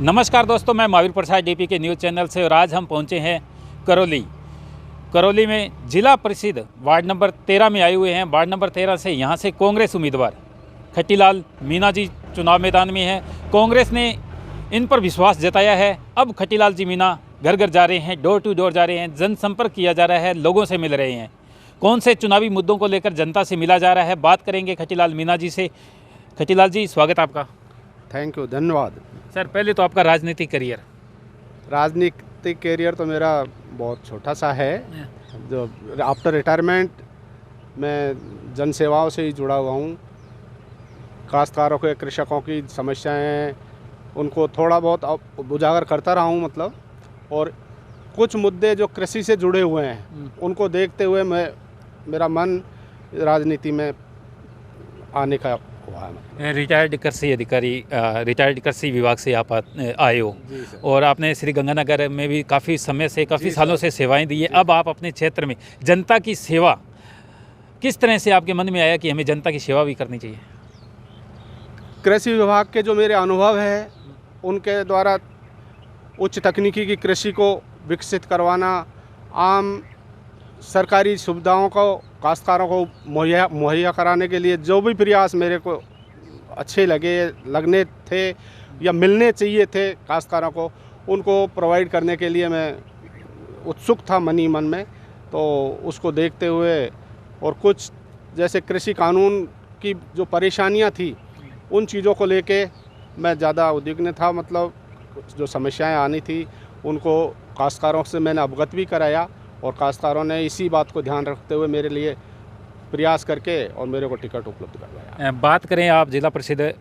नमस्कार दोस्तों, मैं महावीर प्रसाद डीपी के न्यूज़ चैनल से और आज हम पहुंचे हैं करौली में जिला परिषद वार्ड नंबर 13 में आए हुए हैं। वार्ड नंबर 13 से यहां से कांग्रेस उम्मीदवार खट्टीलाल मीणा जी चुनाव मैदान में हैं। कांग्रेस ने इन पर विश्वास जताया है। अब खट्टीलाल जी मीणा घर घर जा रहे हैं, डोर टू डोर जा रहे हैं, जनसंपर्क किया जा रहा है, लोगों से मिल रहे हैं। कौन से चुनावी मुद्दों को लेकर जनता से मिला जा रहा है, बात करेंगे खट्टीलाल मीणा जी से। खट्टीलाल जी, स्वागत आपका। थैंक यू, धन्यवाद। सर, पहले तो आपका राजनीतिक करियर तो मेरा बहुत छोटा सा है। जो आफ्टर रिटायरमेंट मैं जन सेवाओं से ही जुड़ा हुआ हूँ। काश्तकारों के, कृषकों की समस्याएं उनको थोड़ा बहुत उजागर करता रहा हूँ और कुछ मुद्दे जो कृषि से जुड़े हुए हैं उनको देखते हुए मेरा मन राजनीति में आने का हुआ है। रिटायर्ड कृषि विभाग से आप आए हो और आपने श्री गंगानगर में भी काफ़ी समय से, काफ़ी सालों से सेवाएं दी है। अब आप अपने क्षेत्र में जनता की सेवा, किस तरह से आपके मन में आया कि हमें जनता की सेवा भी करनी चाहिए? कृषि विभाग के जो मेरे अनुभव है उनके द्वारा उच्च तकनीकी की कृषि को विकसित करवाना, आम सरकारी सुविधाओं को काश्तकारों को मुहैया कराने के लिए जो भी प्रयास मेरे को अच्छे लगने थे या मिलने चाहिए थे काश्तकारों को, उनको प्रोवाइड करने के लिए मैं उत्सुक था मनी मन में। तो उसको देखते हुए और कुछ जैसे कृषि कानून की जो परेशानियां थी उन चीज़ों को लेके मैं ज़्यादा उद्विग्न था। जो समस्याएं आनी थी उनको काश्तकारों से मैंने अवगत भी कराया और काश्तकारों ने इसी बात को ध्यान रखते हुए मेरे लिए प्रयास करके और मेरे को टिकट उपलब्ध करवाया। बात करें, आप जिला परिषद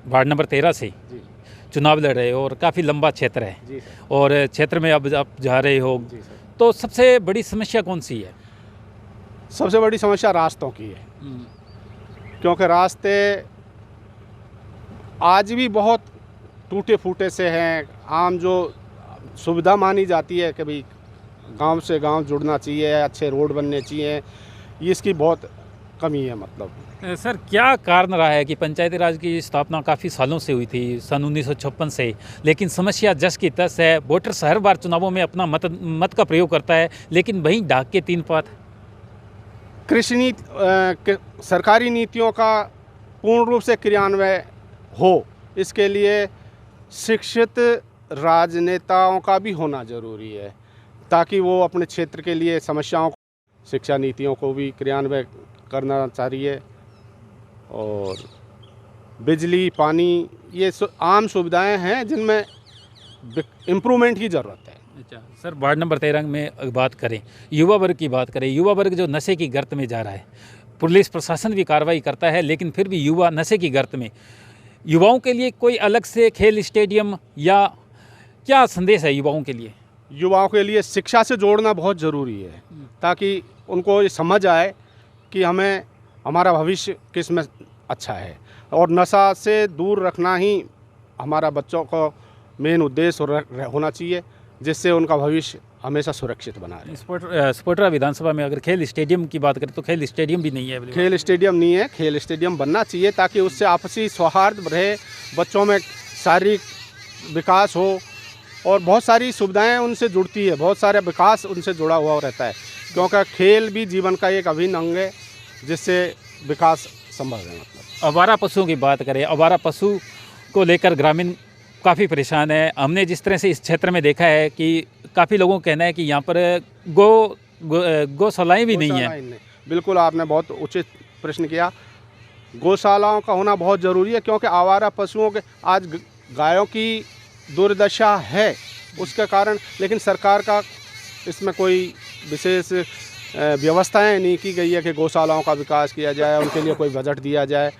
वार्ड नंबर 13 से चुनाव लड़ रहे हो और काफ़ी लंबा क्षेत्र है और क्षेत्र में अब आप जा रहे हो, तो सबसे बड़ी समस्या कौन सी है? सबसे बड़ी समस्या रास्तों की है, क्योंकि रास्ते आज भी बहुत टूटे फूटे से हैं। आम जो सुविधा मानी जाती है कि भाई गांव से गांव जुड़ना चाहिए, अच्छे रोड बनने चाहिए, ये इसकी बहुत कमी है। सर, क्या कारण रहा है कि पंचायती राज की स्थापना काफ़ी सालों से हुई थी, सन 1956 से, लेकिन समस्या जस की तस है। वोटर्स हर बार चुनावों में अपना मत का प्रयोग करता है, लेकिन वहीं डाक के तीन पात। कृषि नीति, सरकारी नीतियों का पूर्ण रूप से क्रियान्वयन हो, इसके लिए शिक्षित राजनेताओं का भी होना ज़रूरी है, ताकि वो अपने क्षेत्र के लिए समस्याओं, शिक्षा नीतियों को भी क्रियान्वयन करना चाहिए। और बिजली, पानी, ये आम सुविधाएं हैं जिनमें इम्प्रूवमेंट की ज़रूरत है। अच्छा सर, वार्ड नंबर 13 में बात करें, युवा वर्ग की बात करें, युवा वर्ग जो नशे की गर्त में जा रहा है, पुलिस प्रशासन भी कार्रवाई करता है, लेकिन फिर भी युवा नशे की गर्त में। युवाओं के लिए कोई अलग से खेल स्टेडियम या क्या संदेश है युवाओं के लिए? युवाओं के लिए शिक्षा से जोड़ना बहुत ज़रूरी है, ताकि उनको ये समझ आए कि हमें हमारा भविष्य किस में अच्छा है, और नशा से दूर रखना ही हमारा बच्चों को मेन उद्देश्य होना चाहिए, जिससे उनका भविष्य हमेशा सुरक्षित बना रहे। स्पोटरा विधानसभा में अगर खेल स्टेडियम की बात करें तो खेल स्टेडियम भी नहीं है। खेल स्टेडियम नहीं है, खेल स्टेडियम बनना चाहिए, ताकि उससे आपसी सौहार्द रहे, बच्चों में शारीरिक विकास हो और बहुत सारी सुविधाएं उनसे जुड़ती है, बहुत सारे विकास उनसे जुड़ा हुआ रहता है, क्योंकि खेल भी जीवन का एक अभिन्न अंग है जिससे विकास संभव है। आवारा पशुओं की बात करें, आवारा पशु को लेकर ग्रामीण काफ़ी परेशान है। हमने जिस तरह से इस क्षेत्र में देखा है कि काफ़ी लोगों का कहना है कि यहाँ पर गौशालाएँ भी नहीं हैं। बिल्कुल, आपने बहुत उचित प्रश्न किया। गौशालाओं का होना बहुत ज़रूरी है, क्योंकि आवारा पशुओं के आज गायों की दुर्दशा है उसके कारण, लेकिन सरकार का इसमें कोई विशेष व्यवस्थाएं नहीं की गई है कि गौशालाओं का विकास किया जाए, उनके लिए कोई बजट दिया जाए,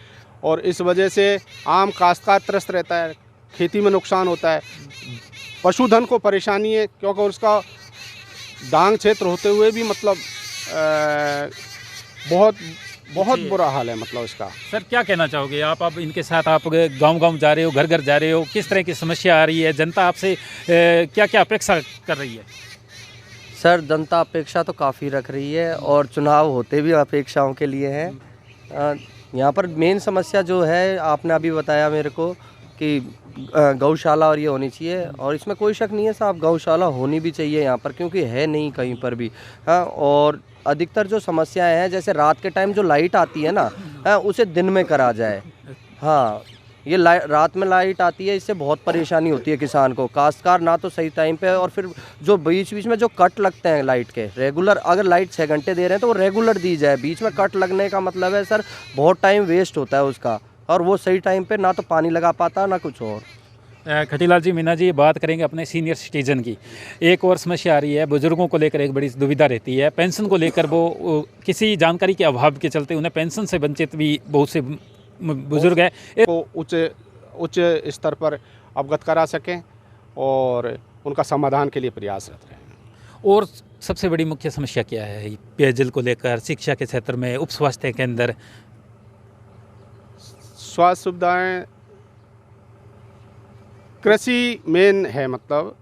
और इस वजह से आम काश्तकार त्रस्त रहता है, खेती में नुकसान होता है, पशुधन को परेशानी है, क्योंकि उसका डांग क्षेत्र होते हुए भी बहुत बुरा हाल है इसका। सर, क्या कहना चाहोगे आप? अब इनके साथ आप गांव-गांव जा रहे हो, घर घर जा रहे हो, किस तरह की समस्या आ रही है? जनता आपसे क्या क्या अपेक्षा कर रही है? सर, जनता अपेक्षा तो काफ़ी रख रही है और चुनाव होते भी अपेक्षाओं के लिए हैं। यहाँ पर मेन समस्या जो है, आपने अभी बताया मेरे को कि गौशाला और ये होनी चाहिए, और इसमें कोई शक नहीं है साहब, गौशाला होनी भी चाहिए यहाँ पर, क्योंकि है नहीं कहीं पर भी। हाँ, और अधिकतर जो समस्याएं हैं, जैसे रात के टाइम जो लाइट आती है ना, हाँ, उसे दिन में करा जाए। हाँ, ये रात में लाइट आती है, इससे बहुत परेशानी होती है किसान को, काश्तकार ना तो सही टाइम पे, और फिर जो बीच बीच में जो कट लगते हैं लाइट के, रेगुलर अगर लाइट 6 घंटे दे रहे हैं तो वो रेगुलर दी जाए। बीच में कट लगने का मतलब है सर बहुत टाइम वेस्ट होता है उसका, और वो सही टाइम पे ना तो पानी लगा पाता ना कुछ और। खटीलाल जी, मीना जी, बात करेंगे अपने सीनियर सिटीजन की। एक और समस्या आ रही है, बुजुर्गों को लेकर एक बड़ी दुविधा रहती है। पेंशन को लेकर वो किसी जानकारी के अभाव के चलते उन्हें पेंशन से वंचित भी बहुत से बुजुर्ग हैं। को उच्च स्तर पर अवगत करा सकें और उनका समाधान के लिए प्रयासरत रहें। और सबसे बड़ी मुख्य समस्या क्या है पेयजल को लेकर, शिक्षा के क्षेत्र में, उप स्वास्थ्य केंद्र, स्वास्थ्य सुविधाएं, कृषि मेन है। मतलब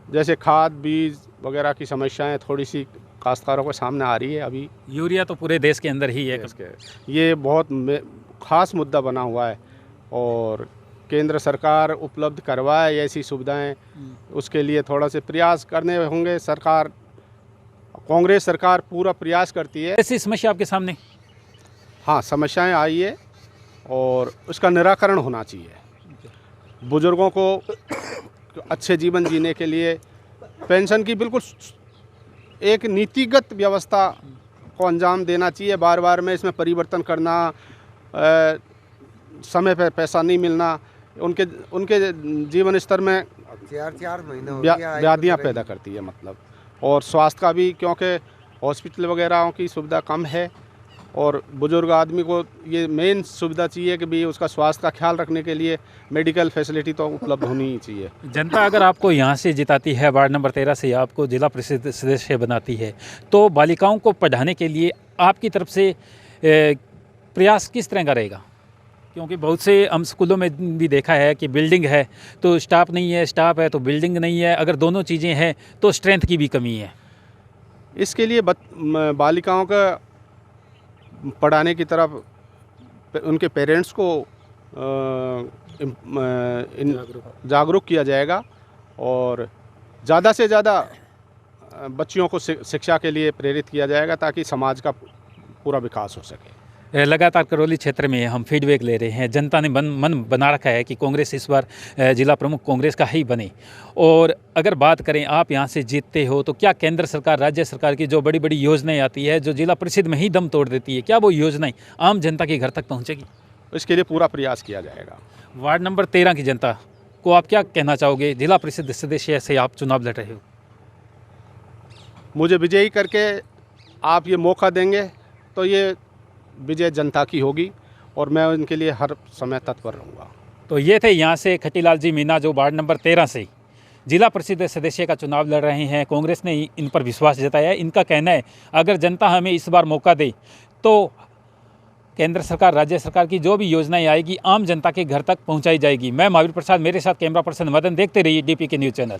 जैसे खाद बीज वगैरह की समस्याएं थोड़ी सी काश्तकारों के सामने आ रही है अभी। यूरिया तो पूरे देश के अंदर ही है। ये बहुत खास मुद्दा बना हुआ है, और केंद्र सरकार उपलब्ध करवाए ऐसी सुविधाएं, उसके लिए थोड़ा से प्रयास करने होंगे। सरकार, कांग्रेस सरकार पूरा प्रयास करती है। ऐसी समस्या आपके सामने? हाँ, समस्याएं आई है और उसका निराकरण होना चाहिए। बुजुर्गों को अच्छे जीवन जीने के लिए पेंशन की बिल्कुल एक नीतिगत व्यवस्था को अंजाम देना चाहिए। बार बार में इसमें परिवर्तन करना, समय पर पैसा नहीं मिलना, उनके जीवन स्तर में 4 महीने व्याधियाँ पैदा करती है। मतलब और स्वास्थ्य का भी, क्योंकि हॉस्पिटल वगैरह की सुविधा कम है, और बुजुर्ग आदमी को ये मेन सुविधा चाहिए कि भी उसका स्वास्थ्य का ख्याल रखने के लिए मेडिकल फैसिलिटी तो उपलब्ध होनी ही चाहिए। जनता अगर आपको यहाँ से जिताती है, वार्ड नंबर 13 से आपको जिला परिषद सदस्य बनाती है, तो बालिकाओं को पढ़ाने के लिए आपकी तरफ से प्रयास किस तरह का रहेगा? क्योंकि बहुत से हम स्कूलों में भी देखा है कि बिल्डिंग है तो स्टाफ नहीं है, स्टाफ है तो बिल्डिंग नहीं है। अगर दोनों चीज़ें हैं तो स्ट्रेंथ की भी कमी है। इसके लिए बालिकाओं का पढ़ाने की तरफ उनके पेरेंट्स को जागरूक किया जाएगा, और ज़्यादा से ज़्यादा बच्चियों को शिक्षा के लिए प्रेरित किया जाएगा, ताकि समाज का पूरा विकास हो सके। लगातार करौली क्षेत्र में हम फीडबैक ले रहे हैं। जनता ने मन बना रखा है कि कांग्रेस इस बार जिला प्रमुख कांग्रेस का ही बने। और अगर बात करें, आप यहां से जीतते हो तो क्या केंद्र सरकार, राज्य सरकार की जो बड़ी बड़ी योजनाएं आती है, जो जिला परिषद में ही दम तोड़ देती है, क्या वो योजनाएं आम जनता के घर तक पहुँचेगी? इसके लिए पूरा प्रयास किया जाएगा। वार्ड नंबर 13 की जनता को आप क्या कहना चाहोगे? जिला परिषद सदस्य से आप चुनाव लड़ रहे हो, मुझे विजयी करके आप ये मौका देंगे तो ये विजय जनता की होगी, और मैं उनके लिए हर समय तत्पर रहूँगा। तो ये थे यहाँ से खटीलाल जी मीना, जो वार्ड नंबर 13 से जिला परिषद सदस्य का चुनाव लड़ रहे हैं। कांग्रेस ने इन पर विश्वास जताया है। इनका कहना है अगर जनता हमें इस बार मौका दे तो केंद्र सरकार, राज्य सरकार की जो भी योजनाएं आएगी आम जनता के घर तक पहुंचाई जाएगी। मैं महावीर प्रसाद, मेरे साथ कैमरा पर्सन मदन। देखते रहिए DPK न्यूज़ चैनल।